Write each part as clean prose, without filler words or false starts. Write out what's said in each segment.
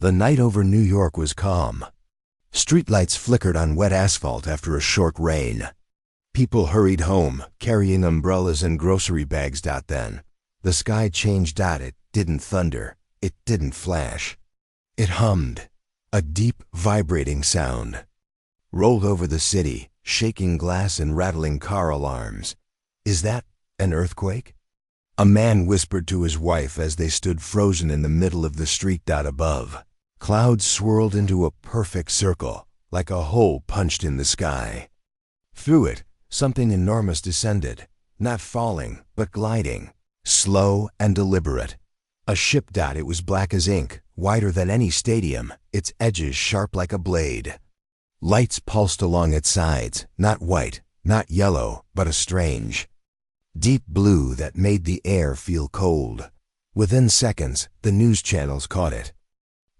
The night over New York was calm. Streetlights flickered on wet asphalt after a short rain. People hurried home, carrying umbrellas and grocery bags. Then, the sky changed. It didn't thunder. It didn't flash. It hummed. A deep, vibrating sound rolled over the city, shaking glass and rattling car alarms. Is that an earthquake? A man whispered to his wife as they stood frozen in the middle of the street. Above, clouds swirled into a perfect circle, like a hole punched in the sky. Through it, something enormous descended, not falling, but gliding, slow and deliberate. A ship. It was black as ink, wider than any stadium, its edges sharp like a blade. Lights pulsed along its sides, not white, not yellow, but a strange, deep blue that made the air feel cold. Within seconds, the news channels caught it.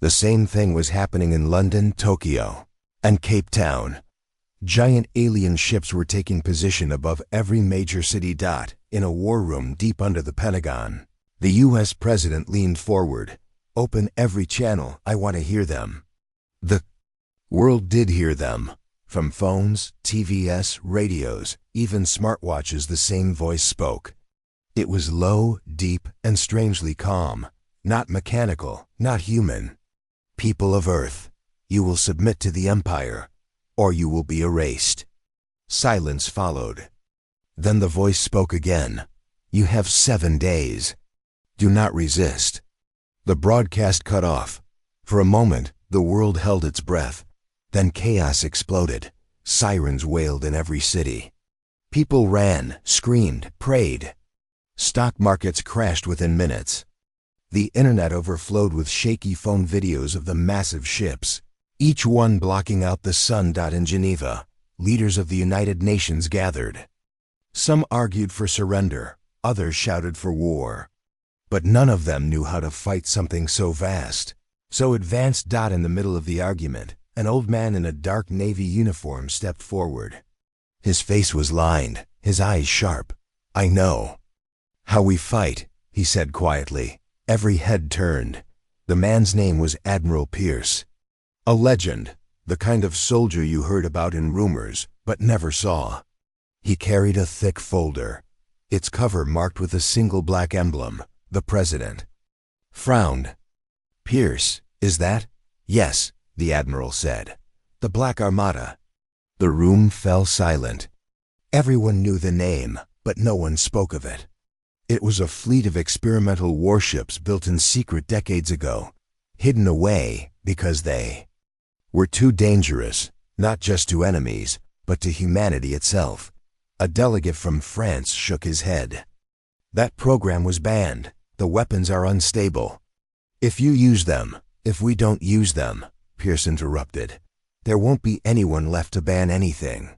The same thing was happening in London, Tokyo, and Cape Town. Giant alien ships were taking position above every major city. In a war room deep under the Pentagon, the U.S. president leaned forward. Open every channel, I want to hear them. The world did hear them. From phones, TVs, radios, even smartwatches, the same voice spoke. It was low, deep, and strangely calm. Not mechanical, not human. People of Earth, you will submit to the Empire, or you will be erased. Silence followed. Then the voice spoke again. You have 7 days. Do not resist. The broadcast cut off. For a moment, the world held its breath. Then chaos exploded. Sirens wailed in every city. People ran, screamed, prayed. Stock markets crashed within minutes. The internet overflowed with shaky phone videos of the massive ships, each one blocking out the sun. In Geneva, leaders of the United Nations gathered. Some argued for surrender, others shouted for war. But none of them knew how to fight something so vast, so advanced. In the middle of the argument, an old man in a dark navy uniform stepped forward. His face was lined, his eyes sharp. I know how we fight, he said quietly. Every head turned. The man's name was Admiral Pierce. A legend, the kind of soldier you heard about in rumors, but never saw. He carried a thick folder, its cover marked with a single black emblem, the president. Frowned. Pierce, is that? Yes, the admiral said. The Black Armada. The room fell silent. Everyone knew the name, but no one spoke of it. It was a fleet of experimental warships built in secret decades ago, hidden away because they were too dangerous, not just to enemies, but to humanity itself. A delegate from France shook his head. That program was banned. The weapons are unstable. If you use them, if we don't use them, Pierce interrupted, there won't be anyone left to ban anything.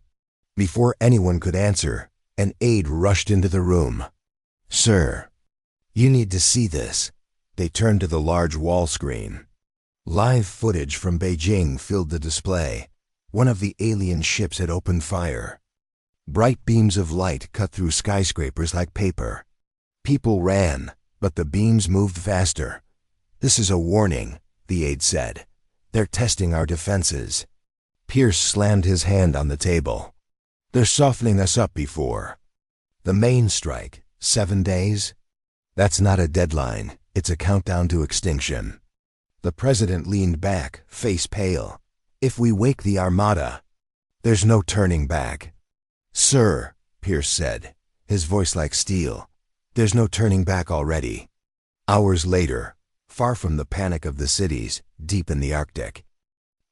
Before anyone could answer, an aide rushed into the room. Sir, you need to see this. They turned to the large wall screen. Live footage from Beijing filled the display. One of the alien ships had opened fire. Bright beams of light cut through skyscrapers like paper. People ran, but the beams moved faster. This is a warning, the aide said. They're testing our defenses. Pierce slammed his hand on the table. They're softening us up before the main strike. 7 days? That's not a deadline. It's a countdown to extinction. The president leaned back, face pale. If we wake the Armada, there's no turning back. Sir, Pierce said, his voice like steel, there's no turning back already. Hours later, far from the panic of the cities, deep in the Arctic,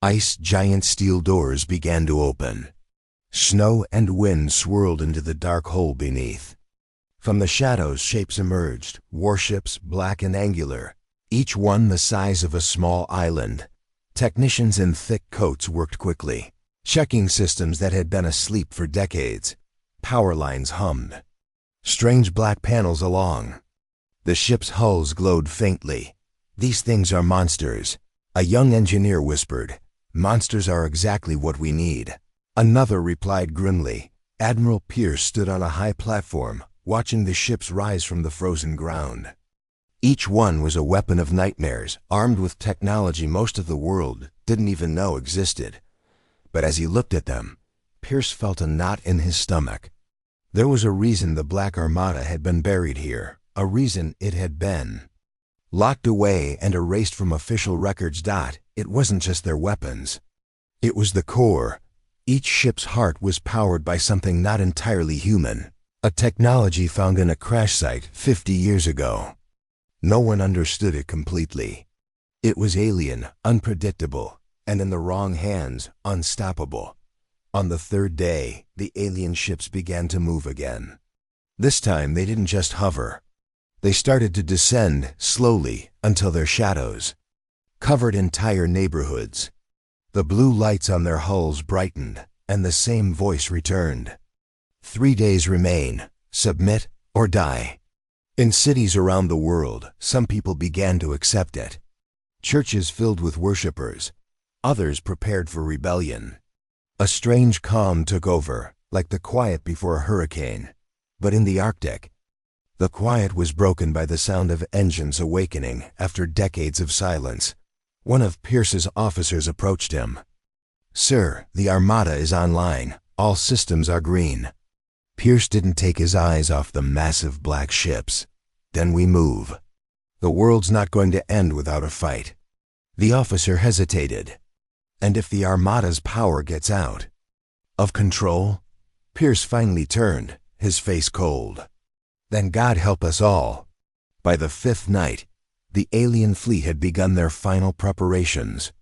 ice giant steel doors began to open. Snow and wind swirled into the dark hole beneath. From the shadows, shapes emerged, warships black and angular, each one the size of a small island. Technicians in thick coats worked quickly, checking systems that had been asleep for decades. Power lines hummed. Strange black panels along. The ship's hulls glowed faintly. These things are monsters, a young engineer whispered. Monsters are exactly what we need. Another replied grimly. Admiral Pierce stood on a high platform, watching the ships rise from the frozen ground. Each one was a weapon of nightmares, armed with technology most of the world didn't even know existed. But as he looked at them, Pierce felt a knot in his stomach. There was a reason the Black Armada had been buried here, a reason it had been locked away and erased from official records. It wasn't just their weapons. It was the core. Each ship's heart was powered by something not entirely human, a technology found in a crash site 50 years ago. No one understood it completely. It was alien, unpredictable, and in the wrong hands, unstoppable. On the third day, the alien ships began to move again. This time they didn't just hover. They started to descend slowly until their shadows covered entire neighborhoods. The blue lights on their hulls brightened, and the same voice returned. 3 days remain. Submit or die. In cities around the world, some people began to accept it. Churches filled with worshippers. Others prepared for rebellion. A strange calm took over, like the quiet before a hurricane. But in the Arctic, the quiet was broken by the sound of engines awakening after decades of silence. One of Pierce's officers approached him. "Sir, the Armada is online. All systems are green." Pierce didn't take his eyes off the massive black ships. "Then we move. The world's not going to end without a fight." The officer hesitated. "And if the Armada's power gets out of control?" Pierce finally turned, his face cold. "Then God help us all." By the 5th night, the alien fleet had begun their final preparations.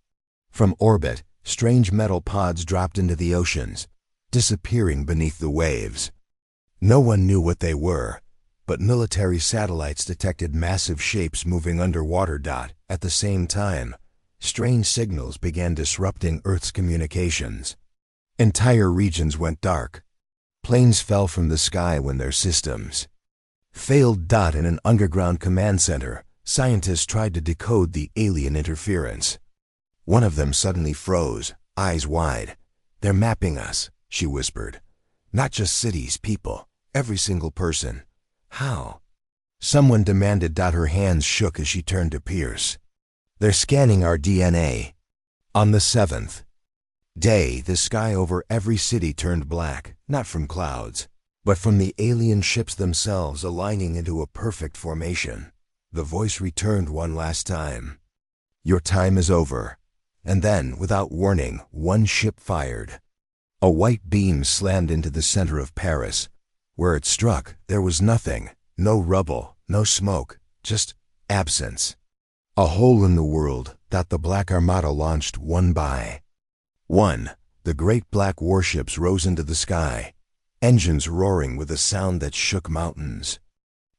From orbit, strange metal pods dropped into the oceans, disappearing beneath the waves. No one knew what they were, but military satellites detected massive shapes moving underwater. At the same time, strange signals began disrupting Earth's communications. Entire regions went dark. Planes fell from the sky when their systems failed. In an underground command center, scientists tried to decode the alien interference. One of them suddenly froze, eyes wide. "They're mapping us," she whispered. "Not just cities, people, every single person." "How?" someone demanded. Her hands shook as she turned to Pierce. "They're scanning our DNA." On the 7th day, the sky over every city turned black, not from clouds, but from the alien ships themselves aligning into a perfect formation. The voice returned one last time. "Your time is over." And then, without warning, one ship fired. A white beam slammed into the center of Paris. Where it struck, there was nothing. No rubble, no smoke, just absence. A hole in the world that the Black Armada launched one by one. The great black warships rose into the sky, engines roaring with a sound that shook mountains.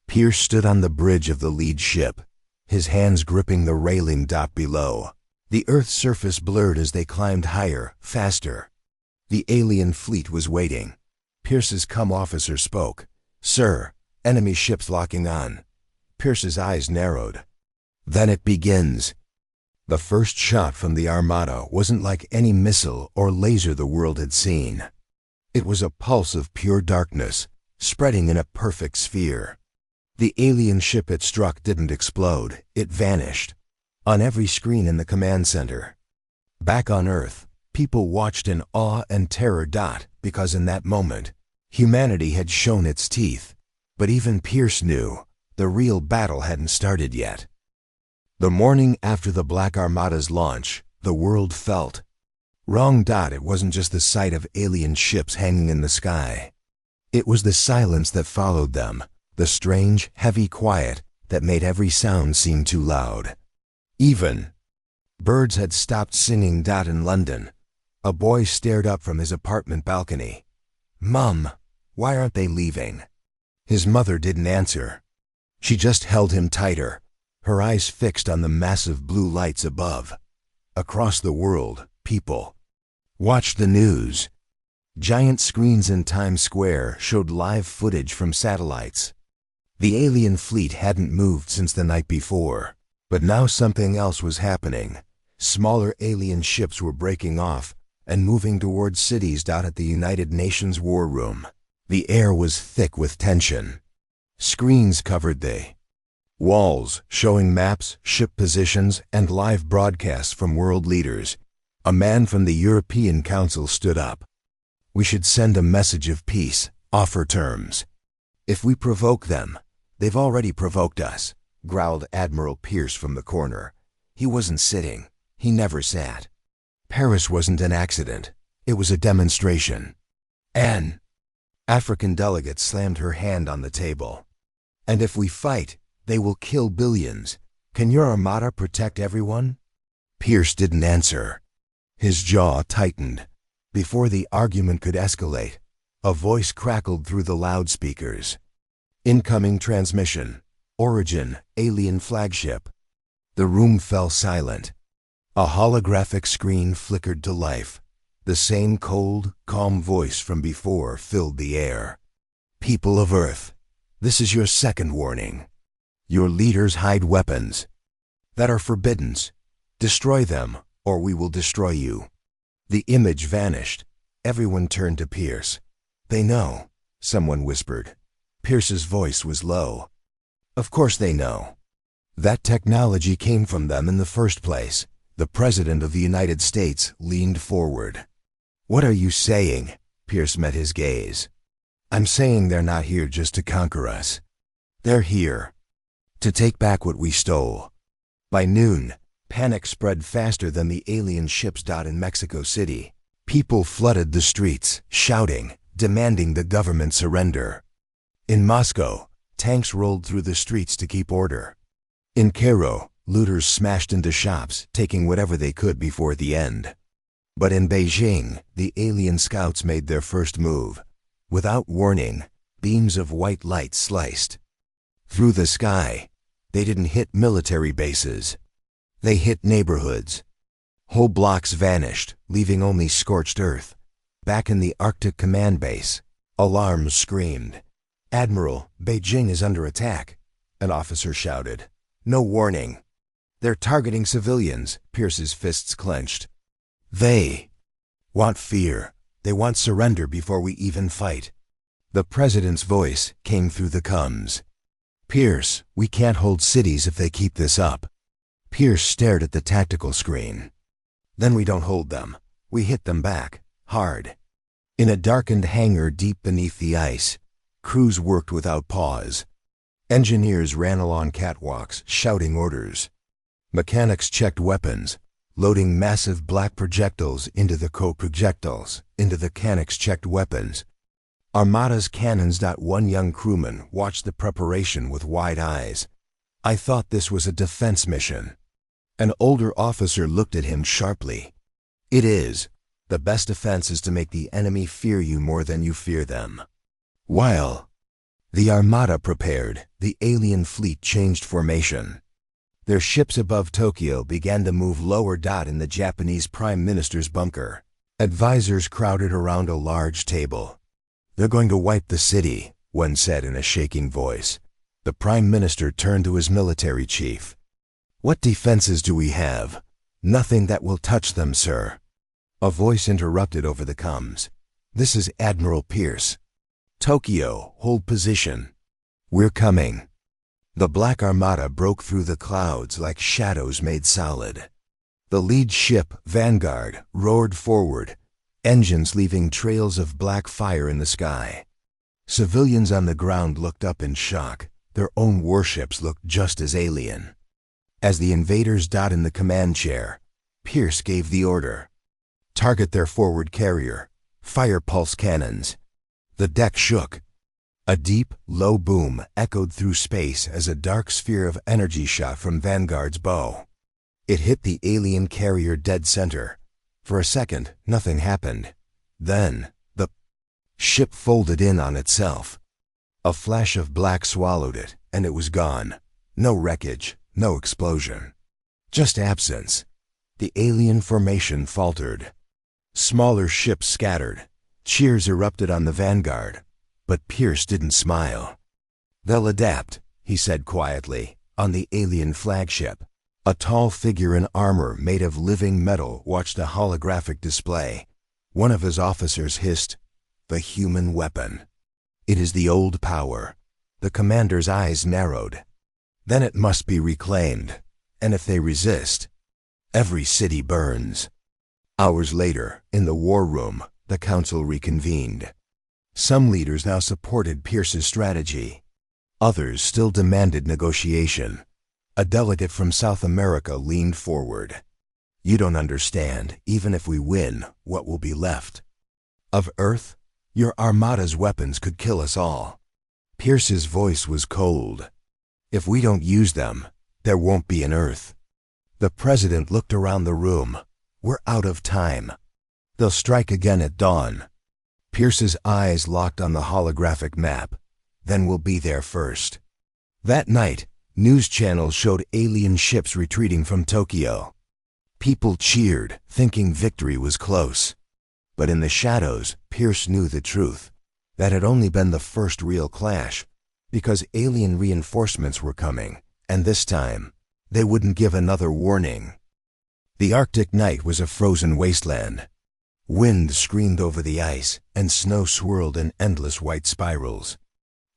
Pierce stood on the bridge of the lead ship, his hands gripping the railing. Below, the Earth's surface blurred as they climbed higher, faster. The alien fleet was waiting. Pierce's officer spoke. "Sir, enemy ships locking on." Pierce's eyes narrowed. "Then it begins." The first shot from the Armada wasn't like any missile or laser the world had seen. It was a pulse of pure darkness, spreading in a perfect sphere. The alien ship it struck didn't explode, it vanished. On every screen in the command center. Back on Earth, people watched in awe and terror. Because in that moment, humanity had shown its teeth. But even Pierce knew the real battle hadn't started yet. The morning after the Black Armada's launch, the world felt wrong. It wasn't just the sight of alien ships hanging in the sky. It was the silence that followed them, the strange, heavy quiet that made every sound seem too loud. Even birds had stopped singing. In London, a boy stared up from his apartment balcony. "Mum, why aren't they leaving?" His mother didn't answer. She just held him tighter, her eyes fixed on the massive blue lights above. Across the world, people watched the news. Giant screens in Times Square showed live footage from satellites. The alien fleet hadn't moved since the night before, but now something else was happening. Smaller alien ships were breaking off and moving towards cities. At the United Nations War Room, the air was thick with tension. Screens covered the Walls showing maps, ship positions, and live broadcasts from world leaders. A man from the European Council stood up. We should send a message of peace, offer terms. If we provoke them, they've already provoked us, growled Admiral Pierce from the corner. He wasn't sitting. He never sat. Paris wasn't an accident. It was a demonstration. An African delegate slammed her hand on the table. And if we fight, they will kill billions. Can your Armada protect everyone? Pierce didn't answer. His jaw tightened. Before the argument could escalate, a voice crackled through the loudspeakers. Incoming transmission. Origin, alien flagship. The room fell silent. A holographic screen flickered to life. The same cold, calm voice from before filled the air. People of Earth, this is your second warning. Your leaders hide weapons that are forbidden. Destroy them, or we will destroy you. The image vanished. Everyone turned to Pierce. They know, someone whispered. Pierce's voice was low. Of course they know. That technology came from them in the first place. The President of the United States leaned forward. What are you saying? Pierce met his gaze. I'm saying they're not here just to conquer us. They're here to take back what we stole. By noon, panic spread faster than the alien ships. In Mexico City, people flooded the streets, shouting, demanding the government surrender. In Moscow, tanks rolled through the streets to keep order. In Cairo, looters smashed into shops, taking whatever they could before the end. But in Beijing, the alien scouts made their first move. Without warning, beams of white light sliced through the sky. They didn't hit military bases. They hit neighborhoods. Whole blocks vanished, leaving only scorched earth. Back in the Arctic command base, alarms screamed. Admiral, Beijing is under attack, an officer shouted. No warning. They're targeting civilians, Pierce's fists clenched. They want fear. They want surrender before we even fight. The president's voice came through the comms. Pierce, we can't hold cities if they keep this up. Pierce stared at the tactical screen. Then we don't hold them. We hit them back, hard. In a darkened hangar deep beneath the ice, crews worked without pause. Engineers ran along catwalks, shouting orders. Mechanics checked weapons, loading massive black projectiles into the co-projectiles, into the mechanics checked weapons. Armada's cannons. One young crewman watched the preparation with wide eyes. I thought this was a defense mission. An older officer looked at him sharply. It is. The best defense is to make the enemy fear you more than you fear them. While the Armada prepared, the alien fleet changed formation. Their ships above Tokyo began to move lower. In the Japanese Prime Minister's bunker, advisors crowded around a large table. They're going to wipe the city, one said in a shaking voice. The Prime Minister turned to his military chief. What defenses do we have? Nothing that will touch them, sir. A voice interrupted over the comms. This is Admiral Pierce. Tokyo, hold position. We're coming. The Black Armada broke through the clouds like shadows made solid. The lead ship, Vanguard, roared forward, engines leaving trails of black fire in the sky. Civilians on the ground looked up in shock. Their own warships looked just as alien. As the invaders in the command chair, Pierce gave the order. Target their forward carrier. Fire pulse cannons. The deck shook. A deep, low boom echoed through space as a dark sphere of energy shot from Vanguard's bow. It hit the alien carrier dead center. For a second, nothing happened. Then, the ship folded in on itself. A flash of black swallowed it, and it was gone. No wreckage, no explosion. Just absence. The alien formation faltered. Smaller ships scattered. Cheers erupted on the Vanguard. But Pierce didn't smile. They'll adapt, he said quietly, on the alien flagship. A tall figure in armor made of living metal watched a holographic display. One of his officers hissed, "The human weapon." It is the old power. The commander's eyes narrowed. Then it must be reclaimed, and if they resist, every city burns. Hours later, in the war room, the council reconvened. Some leaders now supported Pierce's strategy. Others still demanded negotiation. A delegate from South America leaned forward. "You don't understand. Even if we win, what will be left? Of Earth? Your Armada's weapons could kill us all." Pierce's voice was cold. "If we don't use them, there won't be an Earth." The president looked around the room. "We're out of time. They'll strike again at dawn." Pierce's eyes locked on the holographic map. "Then we'll be there first." That night, news channels showed alien ships retreating from Tokyo. People cheered, thinking victory was close. But in the shadows, Pierce knew the truth. That had only been the first real clash, because alien reinforcements were coming, and this time, they wouldn't give another warning. The Arctic night was a frozen wasteland. Wind screamed over the ice, and snow swirled in endless white spirals.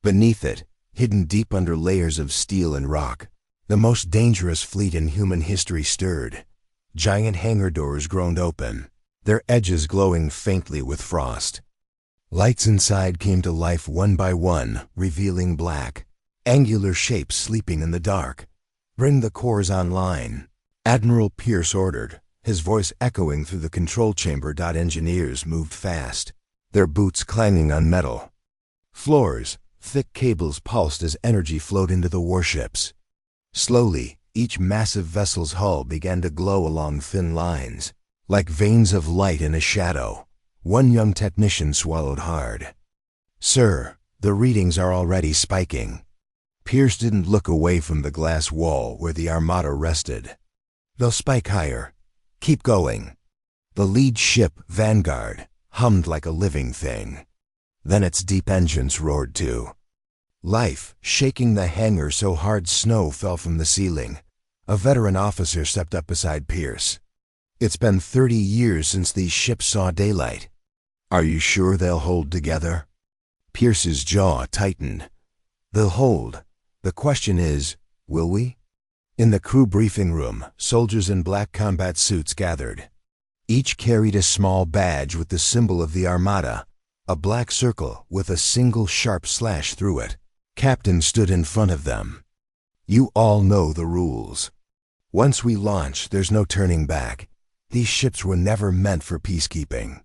Beneath it, hidden deep under layers of steel and rock, the most dangerous fleet in human history stirred. Giant hangar doors groaned open, their edges glowing faintly with frost. Lights inside came to life one by one, revealing black, angular shapes sleeping in the dark. "Bring the cores online," Admiral Pierce ordered, his voice echoing through the control chamber. Engineers moved fast, their boots clanging on metal. Floors, thick cables pulsed as energy flowed into the warships. Slowly, each massive vessel's hull began to glow along thin lines, like veins of light in a shadow. One young technician swallowed hard. "Sir, the readings are already spiking." Pierce didn't look away from the glass wall where the Armada rested. "They'll spike higher. Keep going." The lead ship, Vanguard, hummed like a living thing. Then its deep engines roared too. Life shaking the hangar so hard snow fell from the ceiling. A veteran officer stepped up beside Pierce. "It's been 30 years since these ships saw daylight. Are you sure they'll hold together?" Pierce's jaw tightened. "They'll hold. The question is, will we?" In the crew briefing room, soldiers in black combat suits gathered. Each carried a small badge with the symbol of the Armada, a black circle with a single sharp slash through it. Captain stood in front of them. "You all know the rules. Once we launch, there's no turning back. These ships were never meant for peacekeeping.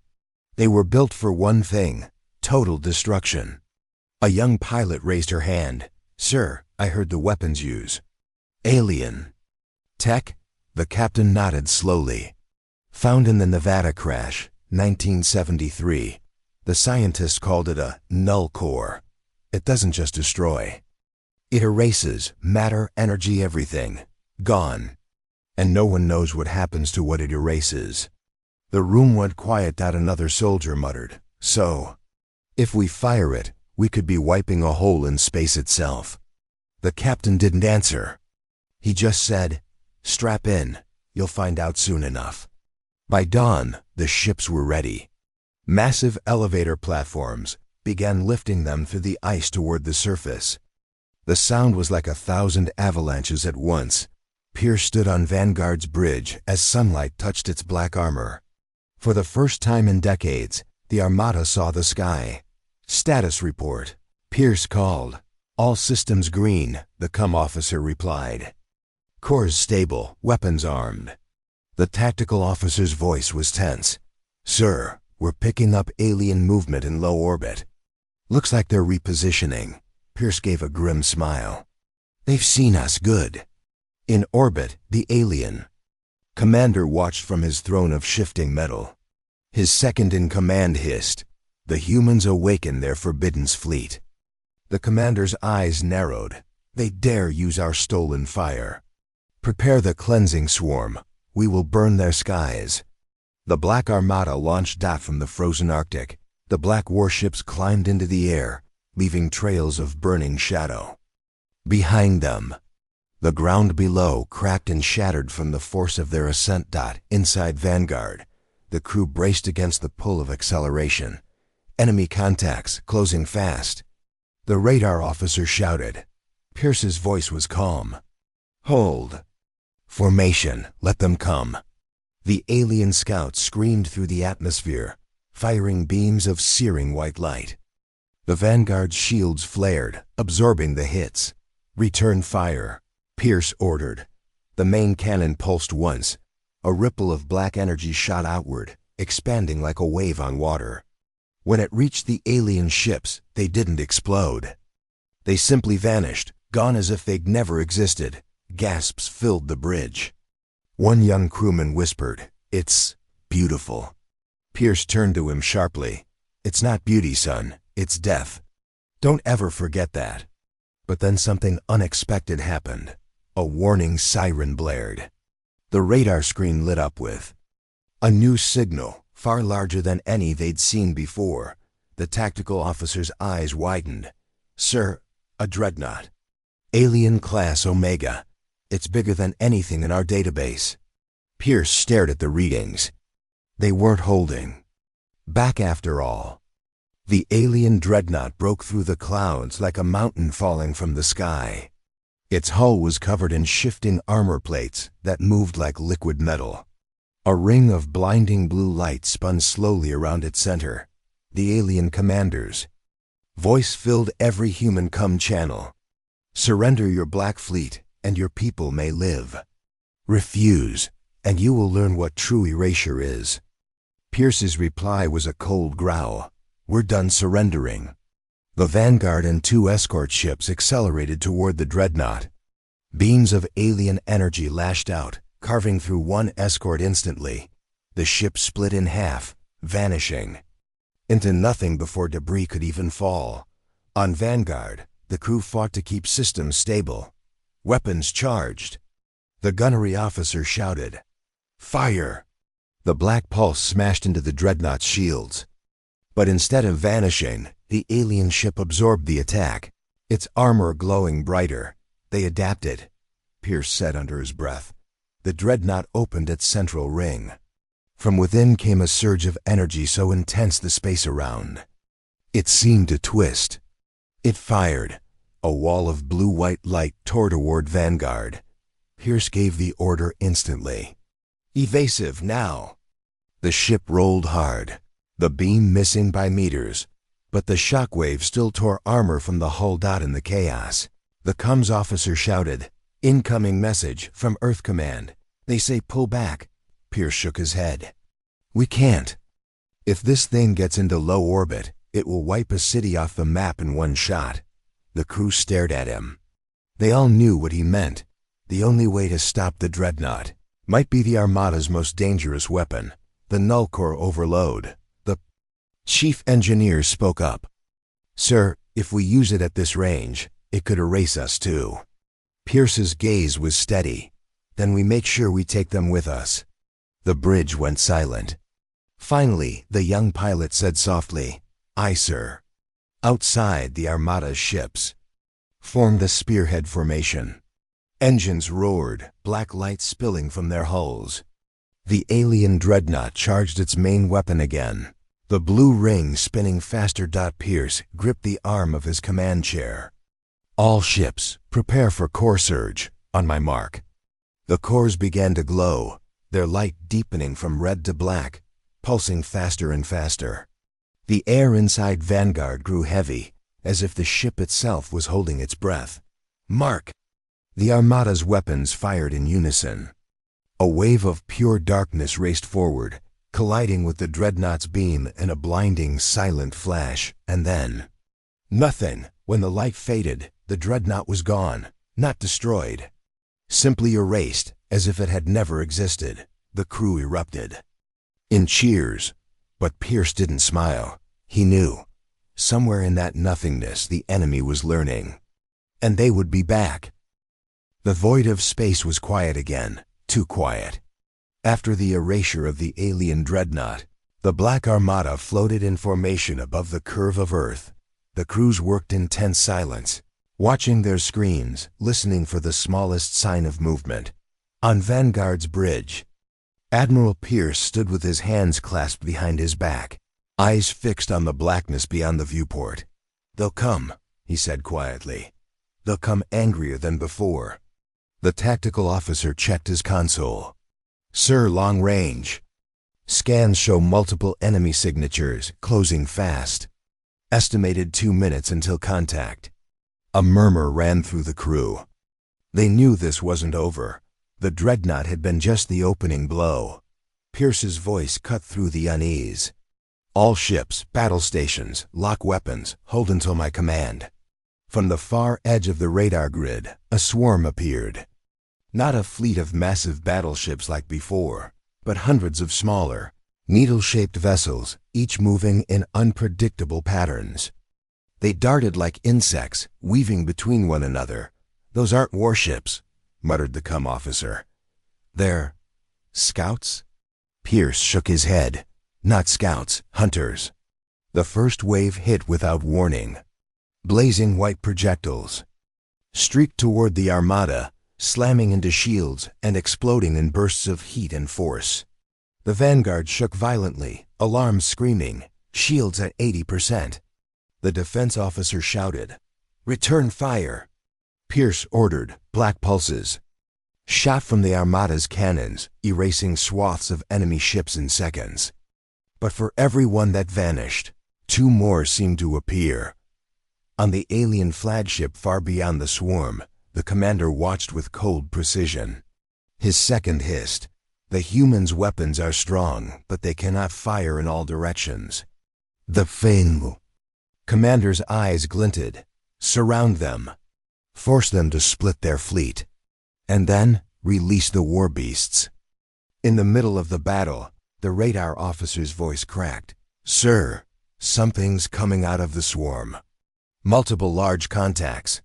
They were built for one thing: total destruction." A young pilot raised her hand. "Sir, I heard the weapons use." "Alien." "Tech?" The captain nodded slowly. "Found in the Nevada crash, 1973. The scientists called it a null core. It doesn't just destroy. It erases matter, energy, everything. Gone. And no one knows what happens to what it erases." The room went quiet. Another soldier muttered, "So, if we fire it, we could be wiping a hole in space itself." The captain didn't answer. He just said, "Strap in. You'll find out soon enough." By dawn, the ships were ready. Massive elevator platforms began lifting them through the ice toward the surface. The sound was like 1,000 avalanches at once. Pierce stood on Vanguard's bridge as sunlight touched its black armor. For the first time in decades, the Armada saw the sky. "Status report," Pierce called. "All systems green," the comm officer replied. "Cores stable, weapons armed." The tactical officer's voice was tense. "Sir, we're picking up alien movement in low orbit. Looks like they're repositioning." Pierce gave a grim smile. "They've seen us, good." In orbit, the alien. Commander watched from his throne of shifting metal. His second-in-command hissed, "The humans awaken their forbidden's fleet." The commander's eyes narrowed. "They dare use our stolen fire. Prepare the cleansing swarm. We will burn their skies." The Black Armada launched from the frozen Arctic. The black warships climbed into the air, leaving trails of burning shadow. Behind them, the ground below cracked and shattered from the force of their ascent. Inside Vanguard, the crew braced against the pull of acceleration. Enemy contacts closing fast. The radar officer shouted, Pierce's voice was calm. Hold. Formation, let them come. The alien scouts screamed through the atmosphere, firing beams of searing white light. The Vanguard's shields flared, absorbing the hits. Return fire, Pierce ordered. The main cannon pulsed once. A ripple of black energy shot outward, expanding like a wave on water. When it reached the alien ships, they didn't explode. They simply vanished, gone as if they'd never existed. Gasps filled the bridge. One young crewman whispered, "It's beautiful." Pierce turned to him sharply. "It's not beauty, son. It's death. Don't ever forget that." But then something unexpected happened. A warning siren blared. The radar screen lit up with a new signal, far larger than any they'd seen before. The tactical officer's eyes widened. "Sir, a dreadnought. Alien Class Omega. It's bigger than anything in our database." Pierce stared at the readings. They weren't holding back after all. The alien dreadnought broke through the clouds like a mountain falling from the sky. Its hull was covered in shifting armor plates that moved like liquid metal. A ring of blinding blue light spun slowly around its center. The alien commander's voice filled every human channel. "Surrender your Black Fleet, and your people may live. Refuse, and you will learn what true erasure is." Pierce's reply was a cold growl. "We're done surrendering." The Vanguard and 2 escort ships accelerated toward the dreadnought. Beams of alien energy lashed out, carving through one escort instantly. The ship split in half, vanishing into nothing before debris could even fall. On Vanguard, the crew fought to keep systems stable. Weapons charged. The gunnery officer shouted, "Fire!" The black pulse smashed into the dreadnought's shields. But instead of vanishing, the alien ship absorbed the attack, its armor glowing brighter. "They adapted," Pierce said under his breath. The dreadnought opened its central ring. From within came a surge of energy so intense the space around it seemed to twist. It fired. A wall of blue-white light tore toward Vanguard. Pierce gave the order instantly. "Evasive now." The ship rolled hard, the beam missing by meters, but the shockwave still tore armor from the hull. In the chaos, the comms officer shouted, "Incoming message from Earth Command. They say pull back." Pierce shook his head. "We can't. If this thing gets into low orbit, it will wipe a city off the map in one shot." The crew stared at him. They all knew what he meant. The only way to stop the dreadnought might be the Armada's most dangerous weapon, the null core overload. The chief engineer spoke up. "Sir, if we use it at this range, it could erase us too." Pierce's gaze was steady. "Then we make sure we take them with us." The bridge went silent. Finally, the young pilot said softly, "Aye, sir." Outside, the Armada's ships formed the spearhead formation. Engines roared, black light spilling from their hulls. The alien dreadnought charged its main weapon again. The blue ring spinning faster. Pierce gripped the arm of his command chair. "All ships, prepare for core surge. On my mark." The cores began to glow, their light deepening from red to black, pulsing faster and faster. The air inside Vanguard grew heavy, as if the ship itself was holding its breath. "Mark!" The Armada's weapons fired in unison. A wave of pure darkness raced forward, colliding with the dreadnought's beam in a blinding, silent flash, and then nothing. When the light faded, the dreadnought was gone, not destroyed. Simply erased, as if it had never existed. The crew erupted in cheers, but Pierce didn't smile. He knew, somewhere in that nothingness, the enemy was learning, and they would be back. The void of space was quiet again, too quiet. After the erasure of the alien dreadnought, the Black Armada floated in formation above the curve of Earth. The crews worked in tense silence, watching their screens, listening for the smallest sign of movement. On Vanguard's bridge, Admiral Pierce stood with his hands clasped behind his back, eyes fixed on the blackness beyond the viewport. "They'll come," he said quietly. they'll come angrier than before. The tactical officer checked his console. Sir, long range. Scans show multiple enemy signatures, closing fast. Estimated 2 minutes until contact. A murmur ran through the crew. They knew this wasn't over. The dreadnought had been just the opening blow. Pierce's voice cut through the unease. All ships, battle stations, lock weapons, hold until my command. From the far edge of the radar grid, a swarm appeared. Not a fleet of massive battleships like before, but hundreds of smaller, needle-shaped vessels, each moving in unpredictable patterns. They darted like insects, weaving between one another. Those aren't warships, muttered the cum officer. They're scouts? Pierce shook his head. Not scouts, hunters. The first wave hit without warning. Blazing white projectiles streaked toward the Armada, slamming into shields and exploding in bursts of heat and force. The vanguard shook violently, alarms screaming, shields at 80%. The defense officer shouted, "Return fire!" Pierce ordered, black pulses. Shot from the Armada's cannons, erasing swaths of enemy ships in seconds. But for every one that vanished, 2 more seemed to appear. On the alien flagship far beyond the swarm, the commander watched with cold precision. His second hissed, "The humans' weapons are strong, but they cannot fire in all directions." The Fengu. Commander's eyes glinted. Surround them. Force them to split their fleet. And then release the war beasts. In the middle of the battle, the radar officer's voice cracked. "Sir, something's coming out of the swarm." Multiple large contacts.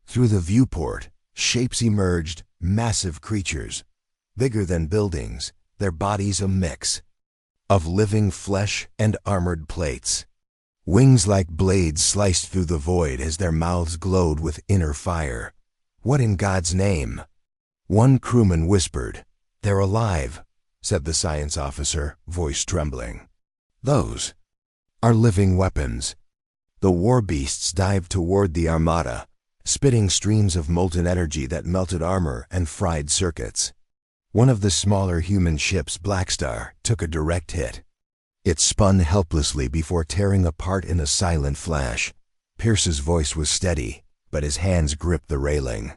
Through the viewport, shapes emerged, massive creatures. Bigger than buildings, their bodies a mix of living flesh and armored plates. Wings like blades sliced through the void as their mouths glowed with inner fire. "What in God's name?" One crewman whispered. "They're alive," said the science officer, voice trembling. "Those are living weapons." The war beasts dived toward the Armada, spitting streams of molten energy that melted armor and fried circuits. One of the smaller human ships, Black Star, took a direct hit. It spun helplessly before tearing apart in a silent flash. Pierce's voice was steady, but his hands gripped the railing.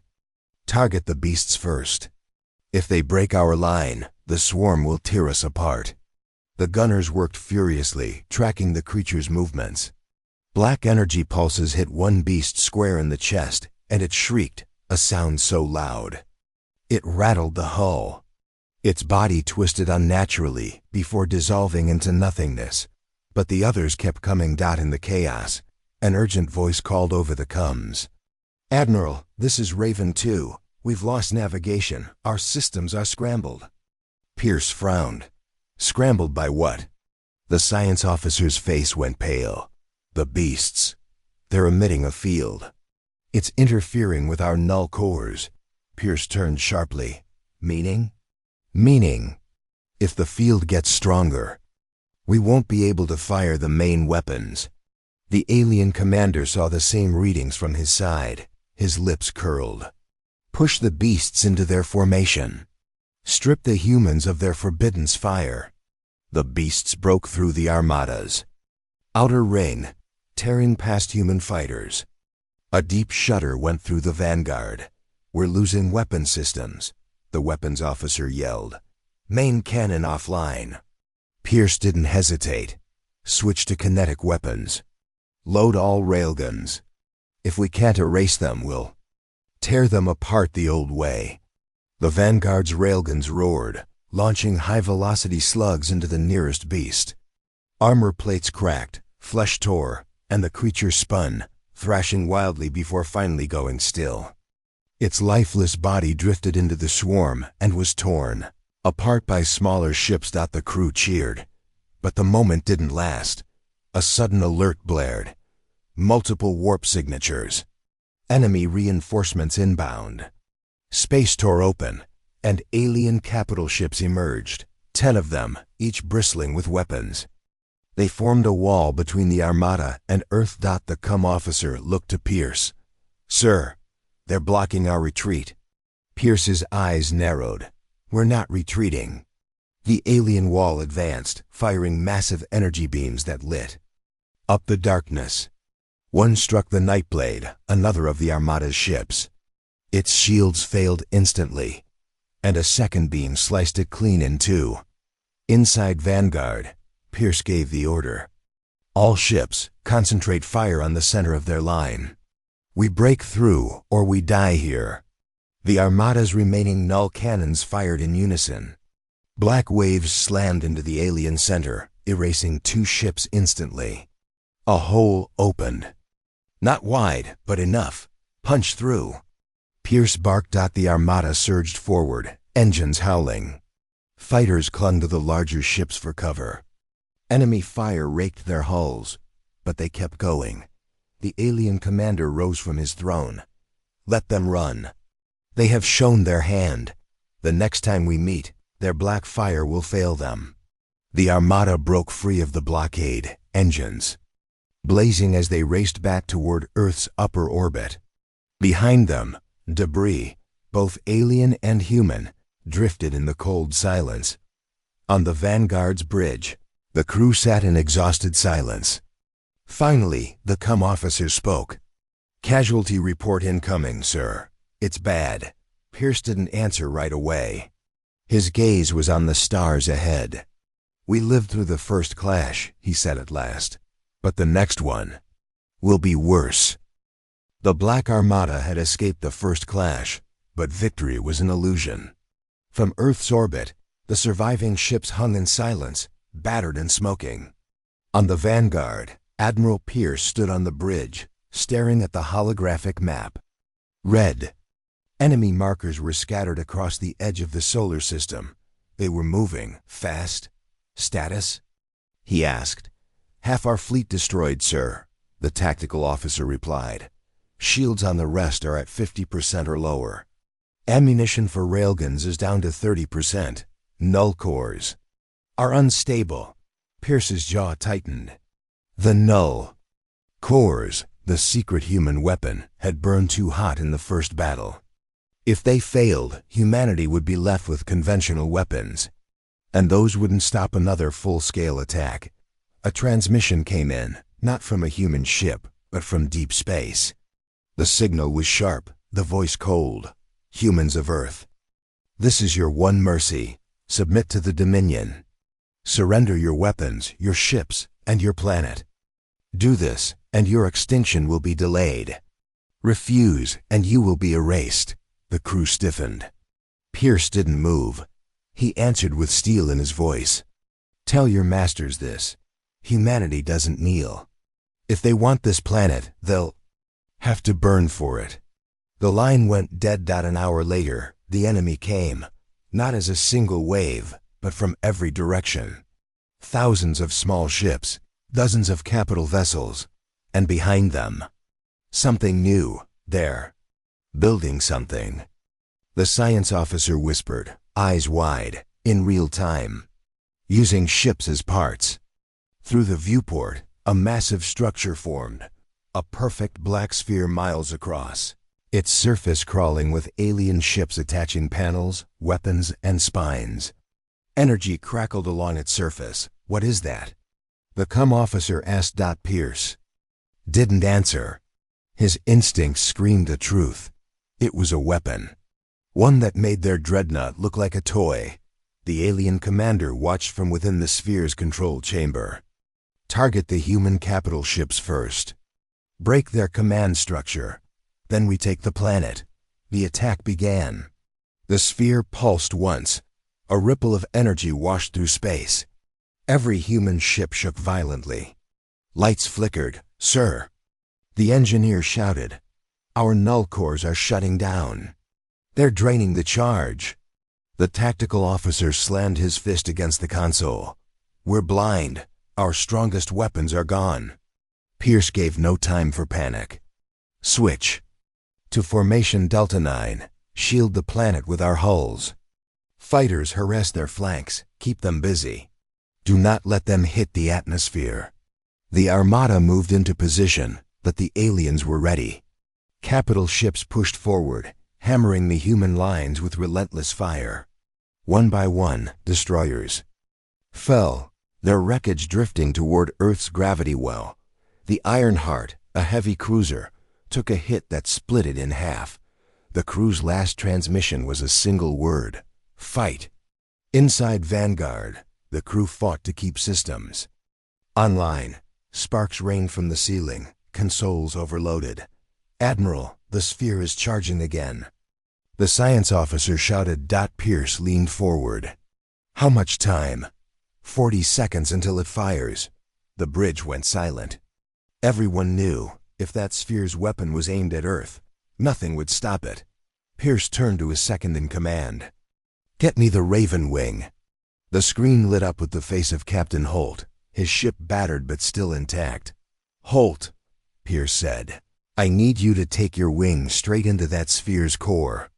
"Target the beasts first. If they break our line, the swarm will tear us apart." The gunners worked furiously, tracking the creature's movements. Black energy pulses hit one beast square in the chest, and it shrieked, a sound so loud. It rattled the hull. Its body twisted unnaturally before dissolving into nothingness. But the others kept coming. In the chaos, an urgent voice called over the comms. "Admiral, this is Raven 2. We've lost navigation. Our systems are scrambled." Pierce frowned. "Scrambled by what?" The science officer's face went pale. "The beasts. They're emitting a field. It's interfering with our null cores." Pierce turned sharply. "Meaning?" "Meaning, if the field gets stronger, we won't be able to fire the main weapons." The alien commander saw the same readings from his side. His lips curled. "Push the beasts into their formation. Strip the humans of their forbidden fire." The beasts broke through the armadas. Outer ring, tearing past human fighters. A deep shudder went through the vanguard. "We're losing weapon systems," the weapons officer yelled. "Main cannon offline." Pierce didn't hesitate. "Switch to kinetic weapons. Load all railguns. If we can't erase them, we'll tear them apart the old way." The vanguard's railguns roared, launching high-velocity slugs into the nearest beast. Armor plates cracked, flesh tore, and the creature spun, thrashing wildly before finally going still. Its lifeless body drifted into the swarm and was torn apart by smaller ships. The crew cheered. But the moment didn't last. A sudden alert blared. Multiple warp signatures. Enemy reinforcements inbound. Space tore open, and alien capital ships emerged, 10 of them, each bristling with weapons. They formed a wall between the Armada and Earth. The cum officer looked to Pierce. "Sir, They're blocking our retreat. Pierce's eyes narrowed. We're not retreating. The alien wall advanced, firing massive energy beams that lit up the darkness. One struck the Nightblade, another of the Armada's ships. Its shields failed instantly, and a second beam sliced it clean in two. Inside Vanguard, Pierce gave the order. All ships, concentrate fire on the center of their line. We break through, or we die here. The Armada's remaining null cannons fired in unison. Black waves slammed into the alien center, erasing two ships instantly. A hole opened. Not wide, but enough. Punch through. Pierce barked. The Armada surged forward, engines howling. Fighters clung to the larger ships for cover. Enemy fire raked their hulls, but they kept going. The alien commander rose from his throne. Let them run. They have shown their hand. The next time we meet, their black fire will fail them. The Armada broke free of the blockade, engines blazing as they raced back toward Earth's upper orbit. Behind them, debris, both alien and human, drifted in the cold silence. On the Vanguard's bridge, the crew sat in exhausted silence. Finally, the COM officer spoke. "Casualty report incoming, sir. It's bad." Pierce didn't answer right away. His gaze was on the stars ahead. "We lived through the first clash," he said at last. "But the next one will be worse." The Black Armada had escaped the first clash, but victory was an illusion. From Earth's orbit, the surviving ships hung in silence, battered and smoking. On the Vanguard, Admiral Pierce stood on the bridge, staring at the holographic map. Red. Enemy markers were scattered across the edge of the solar system. They were moving, fast. "Status?" he asked. "Half our fleet destroyed, sir," the tactical officer replied. "Shields on the rest are at 50% or lower. Ammunition for railguns is down to 30%. Null cores are unstable." Pierce's jaw tightened. The null cores, the secret human weapon, had burned too hot in the first battle. If they failed, humanity would be left with conventional weapons. And those wouldn't stop another full-scale attack. A transmission came in, not from a human ship, but from deep space. The signal was sharp, the voice cold. "Humans of Earth, this is your one mercy. Submit to the Dominion. Surrender your weapons, your ships, and your planet. Do this, and your extinction will be delayed. Refuse, and you will be erased." The crew stiffened. Pierce didn't move. He answered with steel in his voice. "Tell your masters this. Humanity doesn't kneel. If they want this planet, they'll have to burn for it." The line went dead. An hour later, the enemy came, not as a single wave, but from every direction. Thousands of small ships, dozens of capital vessels, and behind them, something new, there, building something. The science officer whispered, eyes wide, in real time, using ships as parts. Through the viewport, a massive structure formed, a perfect black sphere miles across, its surface crawling with alien ships attaching panels, weapons, and spines. Energy crackled along its surface. "What is that?" the COM officer asked. Pierce didn't answer. His instincts screamed the truth. It was a weapon. One that made their dreadnought look like a toy. The alien commander watched from within the sphere's control chamber. "Target the human capital ships first. Break their command structure. Then we take the planet." The attack began. The sphere pulsed once. A ripple of energy washed through space. Every human ship shook violently. Lights flickered. "Sir!" the engineer shouted. "Our null cores are shutting down. They're draining the charge." The tactical officer slammed his fist against the console. "We're blind. Our strongest weapons are gone." Pierce gave no time for panic. "Switch to Formation Delta 9. Shield the planet with our hulls. Fighters harass their flanks. Keep them busy. Do not let them hit the atmosphere." The Armada moved into position, but the aliens were ready. Capital ships pushed forward, hammering the human lines with relentless fire. One by one, destroyers fell, their wreckage drifting toward Earth's gravity well. The Ironheart, a heavy cruiser, took a hit that split it in half. The crew's last transmission was a single word: fight. Inside Vanguard, the crew fought to keep systems online. Sparks rained from the ceiling, consoles overloaded. "Admiral, the sphere is charging again." The science officer shouted. Pierce leaned forward. "How much time?" 40 seconds until it fires." The bridge went silent. Everyone knew, if that sphere's weapon was aimed at Earth, nothing would stop it. Pierce turned to his second-in-command. "Get me the Raven Wing." The screen lit up with the face of Captain Holt, his ship battered but still intact. "Holt," Pierce said, "I need you to take your wing straight into that sphere's core.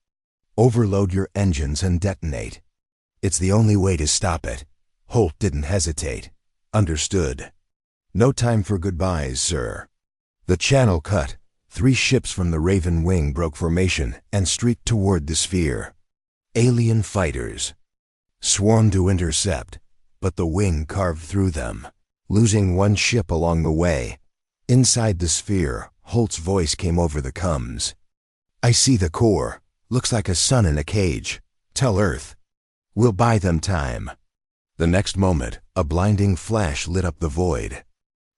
Overload your engines and detonate. It's the only way to stop it." Holt didn't hesitate. "Understood." "No time for goodbyes, sir." The channel cut. 3 ships from the Raven Wing broke formation and streaked toward the sphere. Alien fighters swarmed to intercept, but the wing carved through them, losing 1 ship along the way. Inside the sphere, Holt's voice came over the comms. "I see the core. Looks like a sun in a cage. Tell Earth. We'll buy them time." The next moment, a blinding flash lit up the void.